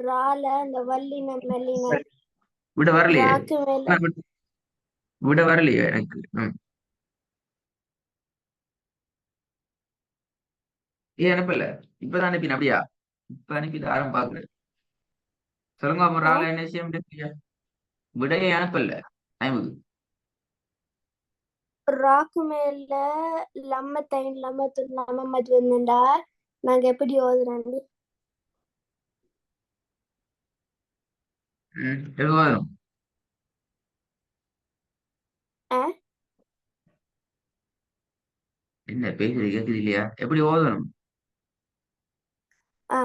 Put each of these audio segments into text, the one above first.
ரால அந்த வல்லின மெல்லின விட வரலையே. ராக்கு மேல விட வரலையே எனக்கு. ஏன் அனுப்பல? இப்பதான் அனுப்பின அப்படியா? இப்ப அனுப்பி யாரும் பாக்குறேன். சொல்லுங்க அப்ப ஆ, ரால என்ன விஷயம்? விடையே அனுப்பல டைமுக்கு. ராக்கு மேல லம்மத்தைன் லம்மத்து லம்மது வந்துண்டா நாங்க எப்படி ஓதுறாங்க? எழுதுவாரும். ஆ, என்ன பேசுறது கேக்குது இல்லையா? எப்படி ஓதணும்? ஆ.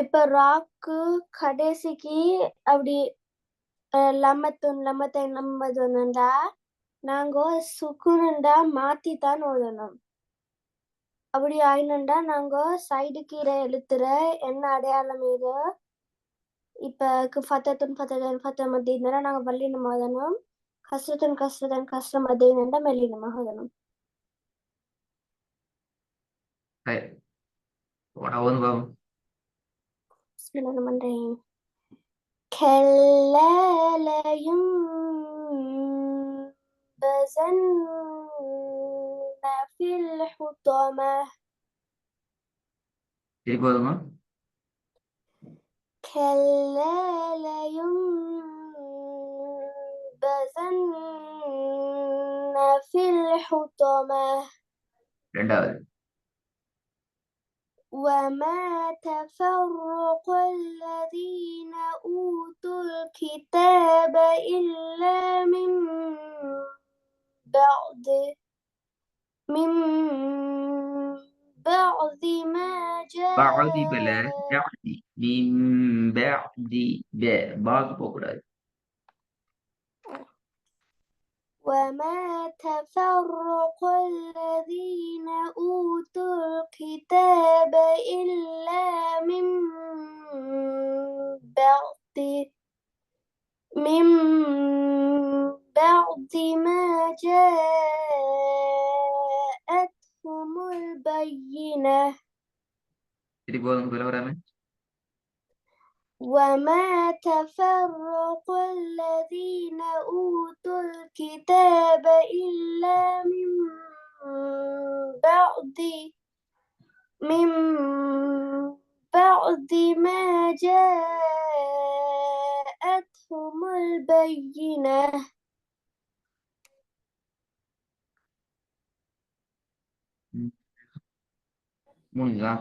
இப்ப ராக்கு கடைசிக்கு அப்படி லம்மத்துன் லம்மத்தைன் லம்மது வந்துண்டா நாங்க சுக்குனுண்டா மாத்தி தான் ஓதணும். அப்படி ஆயினுண்டா நாங்க சைடு கீரை எழுத்துற என்ன அடையாளம் இது இப்ப ஃபத்தத்துன் ஃபத்ததன் ஃபத்த மத்தினா நாங்க வல்லினம் ஓதணும். கஸ்ரத்துன் கஸ்ரதன் கஸ்ர மத்தினா மெல்லினமாக ஓதணும். சரி, உடனே ஓதுங்க பாப்போம். பிஸ்மில்லாஹிர்ரஹ்மானிர்ரஹீம். كلا لينبذن في الحطمة. திருப்பி ஓதுங்க. كلا لينبذن في الحطمة. ரெண்டாவது. وما تفرق الذين أوتوا الكتاب إلا بعد من بعد ما பாதி பல جاء. பாதி பாதி பாகு போகக்கூடாது. وما تفرق الذين أوتوا الكتاب إلا بعد من بعد ما جاءتهم البينة. திருப்பி ஓதுங்க சொல்ல வராம. وما تفرق الذين أوتوا الكتاب إلا بعد من بعد ما جاءتهم البينة. மூணுங்களா?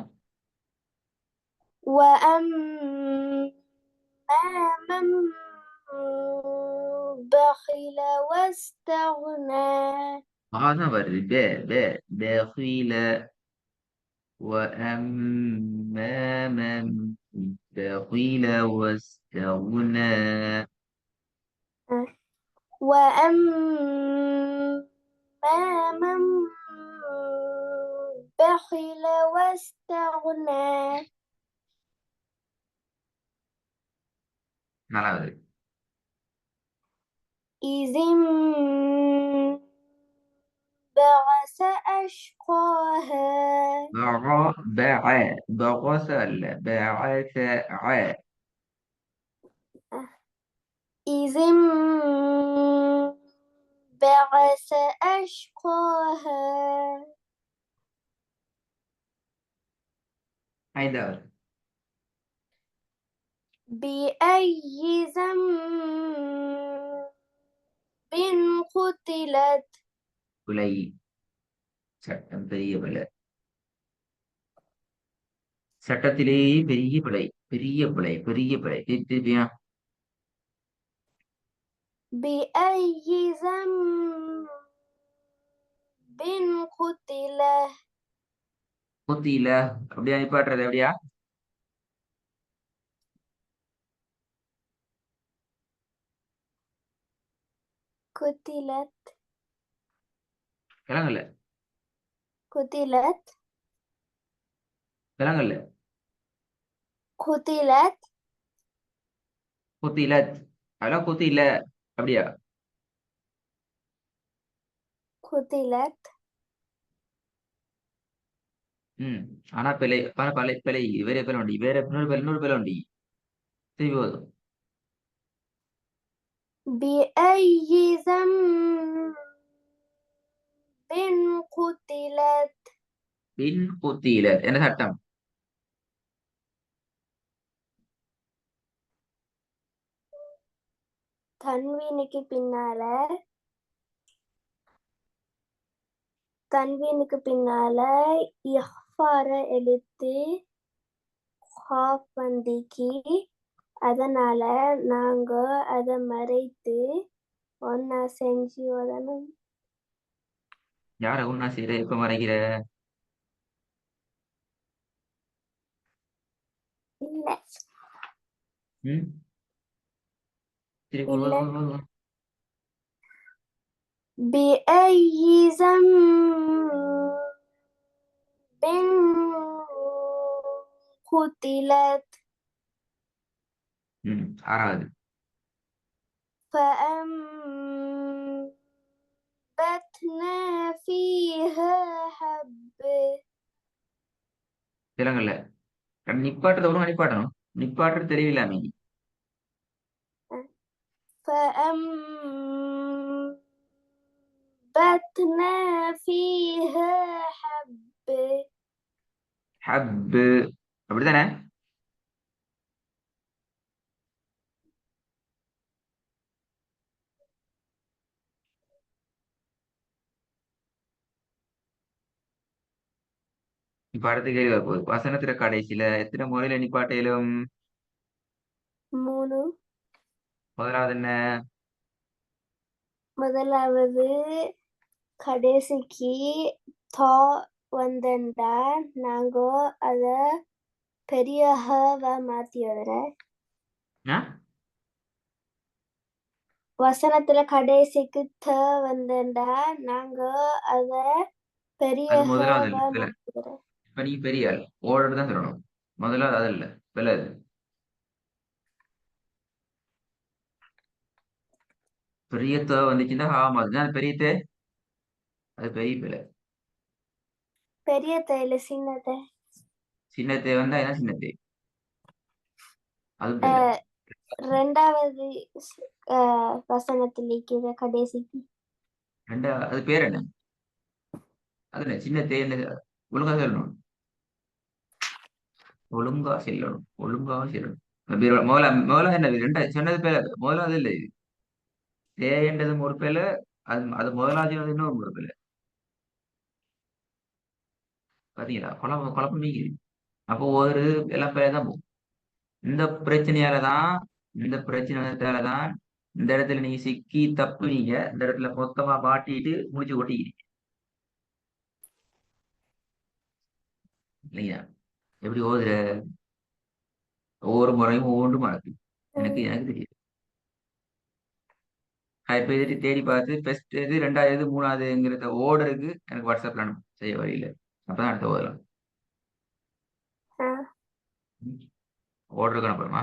وأما من بخل واستغنى. தான் வருது. بخيل. وأما من بخيل واستغنى. وأما من بخل واستغنى. நாலாவது. إذ انبعث أشقاها. بغس ولا بعث إذ انبعث أشقاها. ஐந்தாவது. بأي ذنب قتلت. பிழை. சட்டம் பெரிய பிழை. சட்டத்திலேயே பெரிய பிழை. பெரிய பிழை. திருப்பியா? بأي ذنب قتل. குத்தியில அப்படியா நிப்பாட்டுறது எப்படியா? قتلت கிளங்கல்ல. قتلت கிளங்கல்ல. قتلت குத்தியில. அதெல்லாம் குத்தியில அப்படியா? قتلت. ஆனா பிழை. பல பிழை. வேற பிழை உண்டு. வேற இன்னொரு பிழை உண்டு. திருப்பி போதும். بأي ذنب قتلت பின் குத்தியில என்ன சட்டம்? தன்வீனுக்கு பின்னால இஹ்ஃபார எழுத்து ஹாஃப் வந்திக்கு, அதனால நாங்க அதை மறைத்து ஒன்னா செஞ்சு ஓதணும். யார ஒன்னா செய்யற எப்ப மறைக்கிற? இல்ல ம் திருப்பி இல்ல போதும். بأي ذنب قتلت ஆறாவது. فأنبتنا فيها حب. திலங்கல்ல நிப்பாட்டுறத ஒழுங்கா நிப்பாட்டணும். நிப்பாட்டு தெரியலாமே. فأنبتنا فيها حب. ஹப்பு அப்படித்தானே? இப்ப அடுத்த கேள்வி வரப்போகுது. வசனத்துல கடைசியில எத்தனை முறையில நிப்பாட்டையிலும்? 3. முதலாவது என்ன? முதலாவது கடைசிக்கு தா வந்தா நாங்க அத பெரிய ஹவா மாத்தி எழுதுறேன். ஆ? வசனத்துல கடைசிக்கு த வந்தா நாங்க அத பெரிய அது முதலாவது ஹவா இல்ல. மாத்துறேன். இப்ப நீ பெரிய ஆள் ஓர்டர் தான் சொல்லணும். முதலாவது அது இல்ல, பிள்ளை அது. பெரிய தே வந்துச்சுன்னா மாதிரி அது பெரிய தே, அது பெரிய பிள்ளை. பெரிய தைல சின்னத சின்ன தே வந்தா என்ன சின்ன தே, அது பிள்ளை. ரெண்டாவது வசனத்துல இருக்கிற கடைசிக்கு ரெண்டா அது பேர் என்ன? அது என்ன சின்ன தே என்ன? ஒழுங்கா சொல்லணும். ஒழுங்கா செல்லணும். ஒழுங்காக செல்லணும். முதல்ல என்ன ரெண்டா சொன்னது பேர் முதலாவது இல்லை. இது தே என்றதும் ஒரு பேர்ல, அது அது முதலாவது இன்னும் ஒரு பேர்ல. பாத்தீங்களா குழப்பம் நீங்க. அப்போ ஒரு எல்லாம் பேர் தான் போகும். இந்த பிரச்சனையாலதான் இந்த பிரச்சனையாலதான் இந்த இடத்துல நீங்க சிக்கி தப்புனீங்க. இந்த இடத்துல மொத்தமா மாட்டிட்டு முடிச்சு கொட்டிக்கிறீங்க இல்லையா? எப்படி ஓதுற? ஒவ்வொரு முறையும் ஒவ்வொன்றும் மாறுது. எனக்கு எனக்கு தெரியும். இப்ப இது தேடி பார்த்து ஃபர்ஸ்ட் எது ரெண்டாவது எது மூணாவதுங்கிறத ஓர்டருக்கு எனக்கு வாட்ஸ்அப்ல அனுப்பு, செய்ய வழியில. அப்பதான் அடுத்த ஓதலாம். ஓர்டருக்கு அனுப்புறமா?